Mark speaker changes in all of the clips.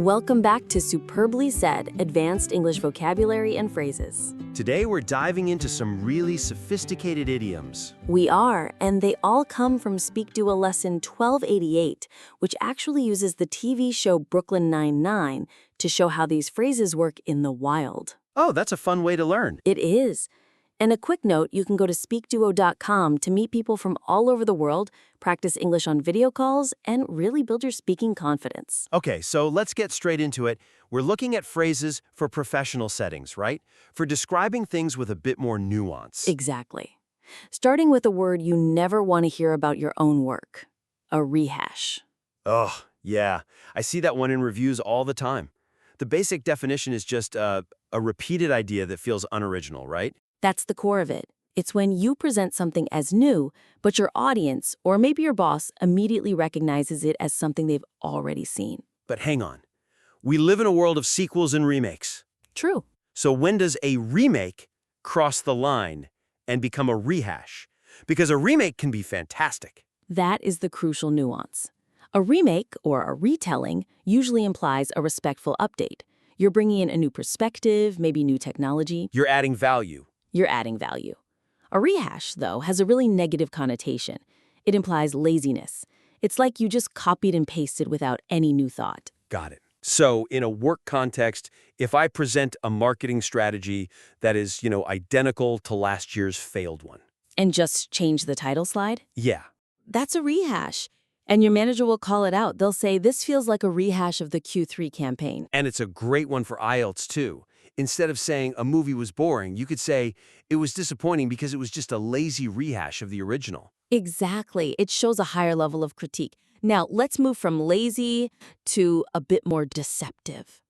Speaker 1: Welcome back to Superbly Said, Advanced English Vocabulary and Phrases.
Speaker 2: Today we're diving into some really sophisticated idioms.
Speaker 1: We are, and they all come from SpeakDuo Lesson 1288, which actually uses the TV show Brooklyn Nine-Nine to show how these phrases work in the wild.
Speaker 2: Oh, that's a fun way to learn.
Speaker 1: It is. And a quick note, you can go to SpeakDuo.com to meet people from all over the world, practice English on video calls, and really build your speaking confidence.
Speaker 2: Okay, so let's get straight into it. We're looking at phrases for professional settings, right? For describing things with a bit more nuance.
Speaker 1: Exactly. Starting with a word you never want to hear about your own work, a rehash.
Speaker 2: Oh, yeah. I see that one in reviews all the time. The basic definition is just a repeated idea that feels unoriginal, right?
Speaker 1: That's the core of it. It's when you present something as new, but your audience, or maybe your boss, immediately recognizes it as something they've already seen.
Speaker 2: But hang on. We live in a world of sequels and remakes.
Speaker 1: True.
Speaker 2: So when does a remake cross the line and become a rehash? Because a remake can be fantastic.
Speaker 1: That is the crucial nuance. A remake, or a retelling, usually implies a respectful update. You're bringing in a new perspective, maybe new technology.
Speaker 2: You're adding value.
Speaker 1: You're adding value. A rehash, though, has a really negative connotation. It implies laziness. It's like you just copied and pasted without any new thought.
Speaker 2: Got it. So in a work context, if I present a marketing strategy that is, identical to last year's failed one.
Speaker 1: And just change the title slide?
Speaker 2: Yeah.
Speaker 1: That's a rehash. And your manager will call it out. They'll say, this feels like a rehash of the Q3 campaign.
Speaker 2: And it's a great one for IELTS, too. Instead of saying a movie was boring, you could say it was disappointing because it was just a lazy rehash of the original.
Speaker 1: Exactly. It shows a higher level of critique. Now, let's move from lazy to a bit more deceptive.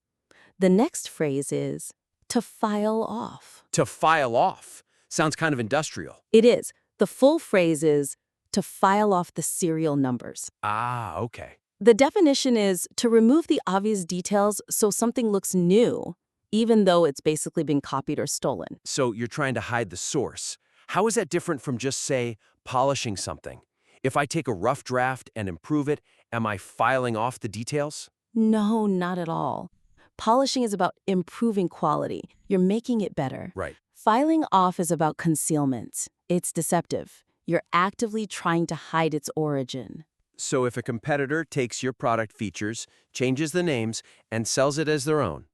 Speaker 1: The next phrase is to file off.
Speaker 2: To file off. Sounds kind of industrial.
Speaker 1: It is. The full phrase is to file off the serial numbers.
Speaker 2: Ah, okay.
Speaker 1: The definition is to remove the obvious details so something looks new, even though it's basically been copied or stolen.
Speaker 2: So you're trying to hide the source. How is that different from just, say, polishing something? If I take a rough draft and improve it, am I filing off the details?
Speaker 1: No, not at all. Polishing is about improving quality. You're making it better.
Speaker 2: Right.
Speaker 1: Filing off is about concealment. It's deceptive. You're actively trying to hide its origin.
Speaker 2: So if a competitor takes your product features, changes the names, and sells it as their own,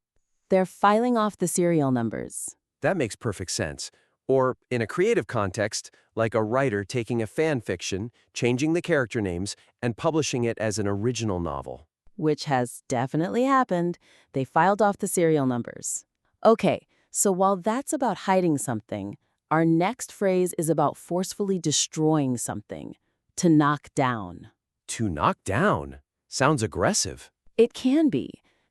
Speaker 1: they're filing off the serial numbers.
Speaker 2: that makes perfect sense. Or, in a creative context, like a writer taking a fan fiction, changing the character names, and publishing it as an original novel.
Speaker 1: Which has definitely happened. They filed off the serial numbers. Okay, so while that's about hiding something, our next phrase is about forcefully destroying something. To knock down.
Speaker 2: To knock down. Sounds aggressive.
Speaker 1: It can be.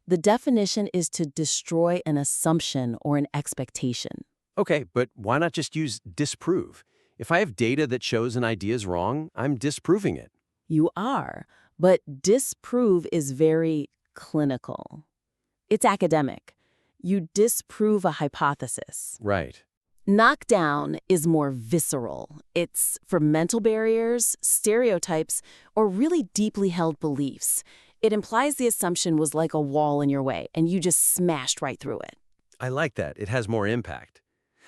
Speaker 1: The definition is to destroy an assumption or an expectation.
Speaker 2: Okay, but why not just use disprove? If I have data that shows an idea is wrong, I'm disproving it.
Speaker 1: You are, but disprove is very clinical. It's academic. You disprove a hypothesis.
Speaker 2: Right.
Speaker 1: Knockdown is more visceral. It's for mental barriers, stereotypes, or really deeply held beliefs. It implies the assumption was like a wall in your way, and you just smashed right through it.
Speaker 2: I like that. It has more impact.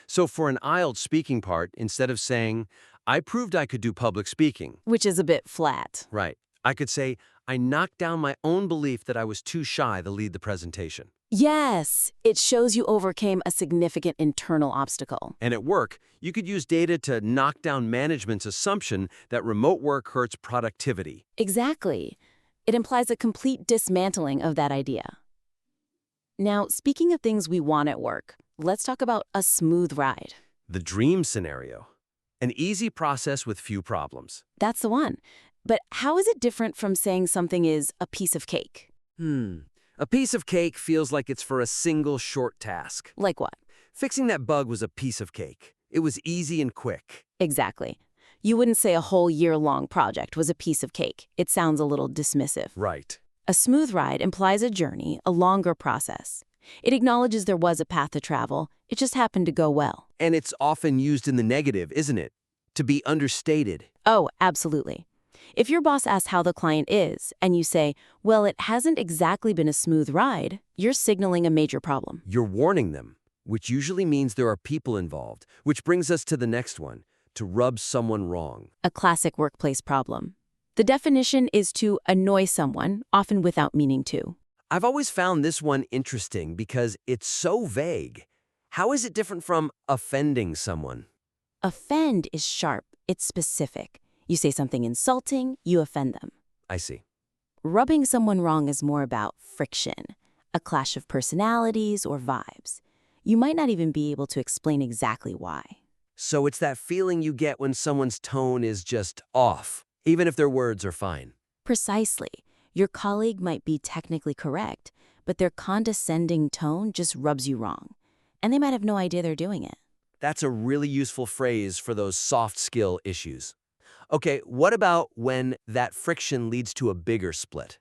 Speaker 2: So for an IELTS speaking part, instead of saying, I proved I could do public speaking.
Speaker 1: Which is a bit flat.
Speaker 2: Right. I could say, I knocked down my own belief that I was too shy to lead the presentation.
Speaker 1: Yes, it shows you overcame a significant internal obstacle.
Speaker 2: And at work, you could use data to knock down management's assumption that remote work hurts productivity.
Speaker 1: Exactly. It implies a complete dismantling of that idea. Now, speaking of things we want at work, let's talk about a smooth ride.
Speaker 2: The dream scenario. An easy process with few problems.
Speaker 1: That's the one. But how is it different from saying something is a piece of cake?
Speaker 2: A piece of cake feels like it's for a single short task.
Speaker 1: Like what?
Speaker 2: Fixing that bug was a piece of cake. It was easy and quick.
Speaker 1: Exactly. You wouldn't say a whole year-long project was a piece of cake. It sounds a little dismissive.
Speaker 2: Right.
Speaker 1: A smooth ride implies a journey, a longer process. It acknowledges there was a path to travel. It just happened to go well.
Speaker 2: And it's often used in the negative, isn't it? To be understated.
Speaker 1: Oh, absolutely. If your boss asks how the client is, and you say, well, it hasn't exactly been a smooth ride, you're signaling a major problem.
Speaker 2: You're warning them, which usually means there are people involved, which brings us to the next one, to rub someone wrong.
Speaker 1: A classic workplace problem. The definition is to annoy someone, often without meaning to.
Speaker 2: I've always found this one interesting because it's so vague. How is it different from offending someone?
Speaker 1: Offend is sharp, it's specific. You say something insulting, you offend them.
Speaker 2: I see.
Speaker 1: Rubbing someone wrong is more about friction, a clash of personalities or vibes. You might not even be able to explain exactly why.
Speaker 2: So it's that feeling you get when someone's tone is just off, even if their words are fine.
Speaker 1: Precisely. Your colleague might be technically correct, but their condescending tone just rubs you wrong. And they might have no idea they're doing it.
Speaker 2: That's a really useful phrase for those soft skill issues. Okay, what about when that friction leads to a bigger split?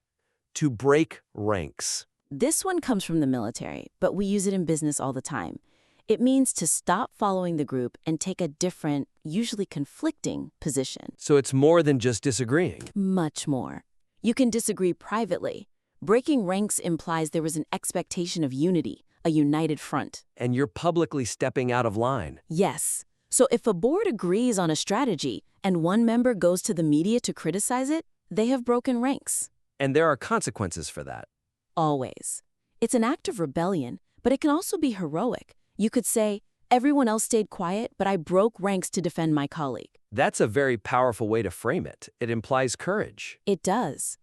Speaker 2: To break ranks.
Speaker 1: This one comes from the military, but we use it in business all the time. It means to stop following the group and take a different, usually conflicting, position.
Speaker 2: So it's more than just disagreeing.
Speaker 1: Much more. You can disagree privately. Breaking ranks implies there was an expectation of unity, a united front.
Speaker 2: And you're publicly stepping out of line.
Speaker 1: Yes. So if a board agrees on a strategy and one member goes to the media to criticize it, they have broken ranks.
Speaker 2: And there are consequences for that.
Speaker 1: Always. It's an act of rebellion, but it can also be heroic. You could say, everyone else stayed quiet, but I broke ranks to defend my colleague.
Speaker 2: That's a very powerful way to frame it. It implies courage.
Speaker 1: It does.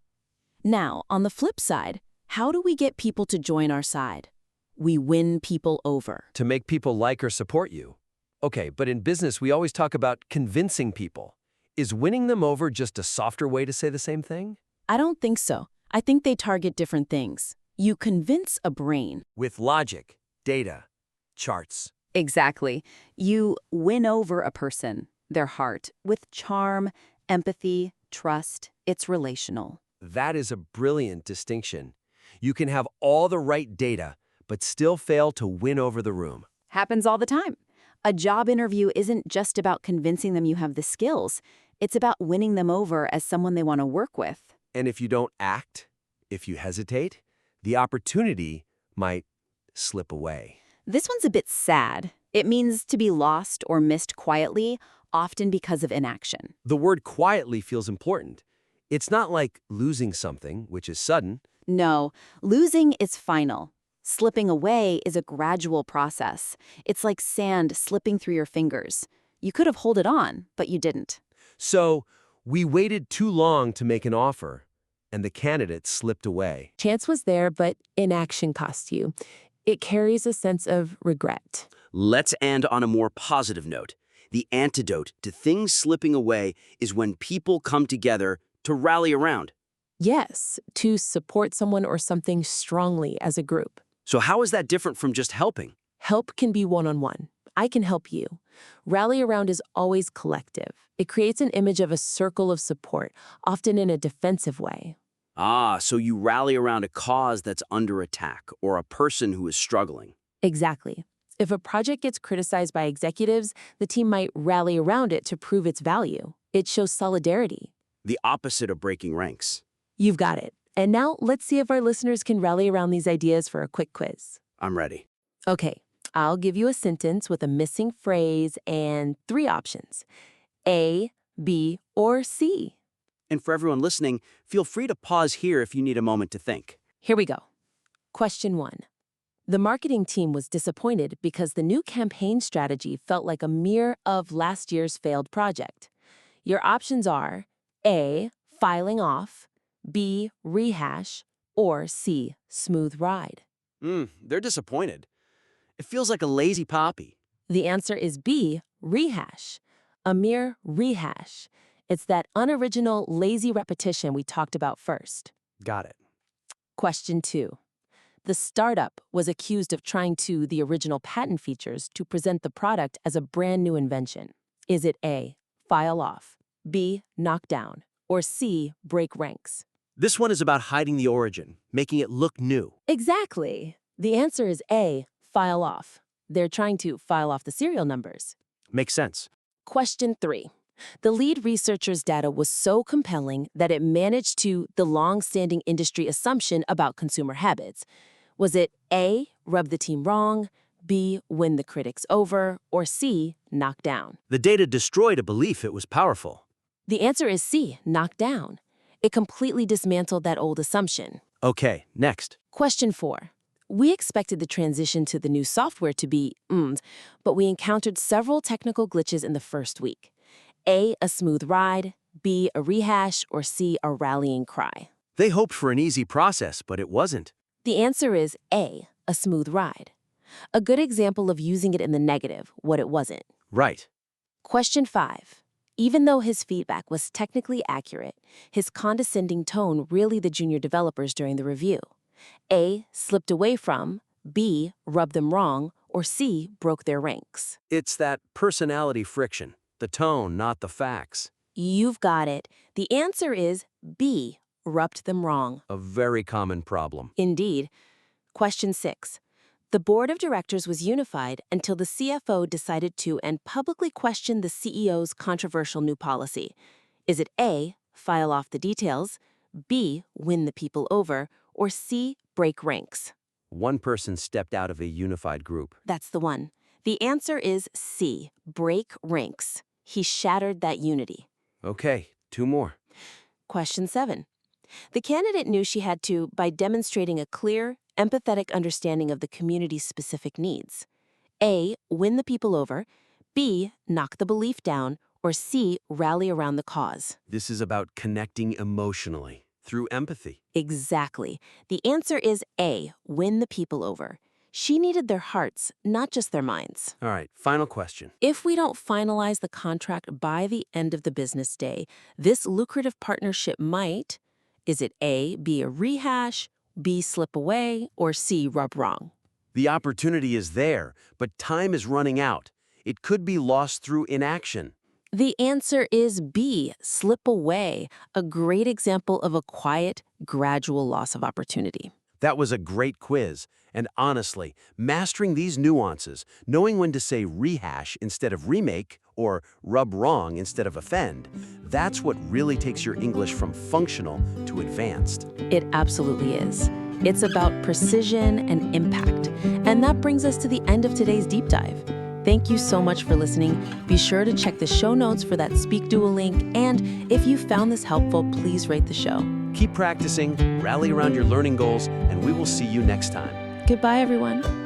Speaker 1: Now, on the flip side, how do we get people to join our side? We win people over.
Speaker 2: To make people like or support you. Okay, but in business, we always talk about convincing people. Is winning them over just a softer way to say the same thing?
Speaker 1: I don't think so. I think they target different things. You convince a brain.
Speaker 2: With logic, data, charts.
Speaker 1: Exactly. You win over a person, their heart, with charm, empathy, trust. It's relational.
Speaker 2: That is a brilliant distinction. You can have all the right data, but still fail to win over the room.
Speaker 1: Happens all the time. A job interview isn't just about convincing them you have the skills. It's about winning them over as someone they want to work with.
Speaker 2: And if you don't act, if you hesitate, the opportunity might slip away.
Speaker 1: This one's a bit sad. It means to be lost or missed quietly, often because of inaction.
Speaker 2: The word quietly feels important. It's not like losing something, which is sudden.
Speaker 1: No, losing is final. Slipping away is a gradual process. It's like sand slipping through your fingers. You could have held it on, but you didn't.
Speaker 2: So we waited too long to make an offer, and the candidate slipped away.
Speaker 3: Chance was there, but inaction cost you. It carries a sense of regret.
Speaker 4: Let's end on a more positive note. The antidote to things slipping away is when people come together to rally around.
Speaker 3: Yes, to support someone or something strongly as a group.
Speaker 4: So how is that different from just helping?
Speaker 3: Help can be one-on-one. I can help you. Rally around is always collective. It creates an image of a circle of support, often in a defensive way.
Speaker 4: Ah, so you rally around a cause that's under attack or a person who is struggling.
Speaker 3: Exactly. If a project gets criticized by executives, the team might rally around it to prove its value. It shows solidarity.
Speaker 4: The opposite of breaking ranks.
Speaker 3: You've got it. And now let's see if our listeners can rally around these ideas for a quick quiz.
Speaker 4: I'm ready.
Speaker 3: Okay, I'll give you a sentence with a missing phrase and 3 options: A, B, or C.
Speaker 4: And for everyone listening, feel free to pause here if you need a moment to think.
Speaker 3: Here we go. Question 1. The marketing team was disappointed because the new campaign strategy felt like a mirror of last year's failed project. Your options are A, filing off, B, rehash, or C, smooth ride.
Speaker 4: They're disappointed. It feels like a lazy poppy.
Speaker 3: The answer is B, rehash. A mere rehash. It's that unoriginal, lazy repetition we talked about first.
Speaker 2: Got it.
Speaker 3: Question 2. The startup was accused of trying the original patent features to present the product as a brand new invention. Is it A, file off, B, knock down, or C, break ranks?
Speaker 4: This one is about hiding the origin, making it look new.
Speaker 3: Exactly. The answer is A, file off. They're trying to file off the serial numbers.
Speaker 4: Makes sense.
Speaker 3: Question 3. The lead researcher's data was so compelling that it managed to the long-standing industry assumption about consumer habits. Was it A, rub the team wrong, B, win the critics over, or C, knock down?
Speaker 2: The data destroyed a belief it was powerful.
Speaker 3: The answer is C, knock down. It completely dismantled that old assumption.
Speaker 2: Okay, next.
Speaker 3: Question 4. We expected the transition to the new software to be but we encountered several technical glitches in the first week. A, a smooth ride, B, a rehash, or C, a rallying cry.
Speaker 2: They hoped for an easy process, but it wasn't.
Speaker 3: The answer is A, a smooth ride. A good example of using it in the negative, what it wasn't.
Speaker 2: Right.
Speaker 3: Question 5. Even though his feedback was technically accurate, his condescending tone really the junior developers during the review. A, slipped away from, B, rubbed them wrong, or C, broke their ranks.
Speaker 2: It's that personality friction, the tone, not the facts.
Speaker 3: You've got it. The answer is B, rubbed them wrong.
Speaker 2: A very common problem.
Speaker 3: Indeed. Question 6. The board of directors was unified until the CFO decided to and publicly questioned the CEO's controversial new policy. Is it A, file off the details, B, win the people over, or C, break ranks?
Speaker 2: One person stepped out of a unified group.
Speaker 3: That's the one. The answer is C, break ranks. He shattered that unity.
Speaker 2: Okay, 2 more.
Speaker 3: Question 7. The candidate knew she had to by demonstrating a clear, empathetic understanding of the community's specific needs. A, win the people over, B, knock the belief down, or C, rally around the cause.
Speaker 2: This is about connecting emotionally through empathy.
Speaker 3: Exactly. The answer is A, win the people over. She needed their hearts, not just their minds.
Speaker 2: All right, final question.
Speaker 3: If we don't finalize the contract by the end of the business day, this lucrative partnership might, is it A, be a rehash, B, slip away, or C, rub wrong?
Speaker 2: The opportunity is there, but time is running out. It could be lost through inaction.
Speaker 3: The answer is B, slip away, a great example of a quiet, gradual loss of opportunity.
Speaker 2: That was a great quiz, and honestly, mastering these nuances, knowing when to say rehash instead of remake, or rub wrong instead of offend, that's what really takes your English from functional to advanced.
Speaker 3: It absolutely is. It's about precision and impact. And that brings us to the end of today's deep dive. Thank you so much for listening. Be sure to check the show notes for that SpeakDuo link. And if you found this helpful, please rate the show.
Speaker 2: Keep practicing, rally around your learning goals, and we will see you next time.
Speaker 3: Goodbye, everyone.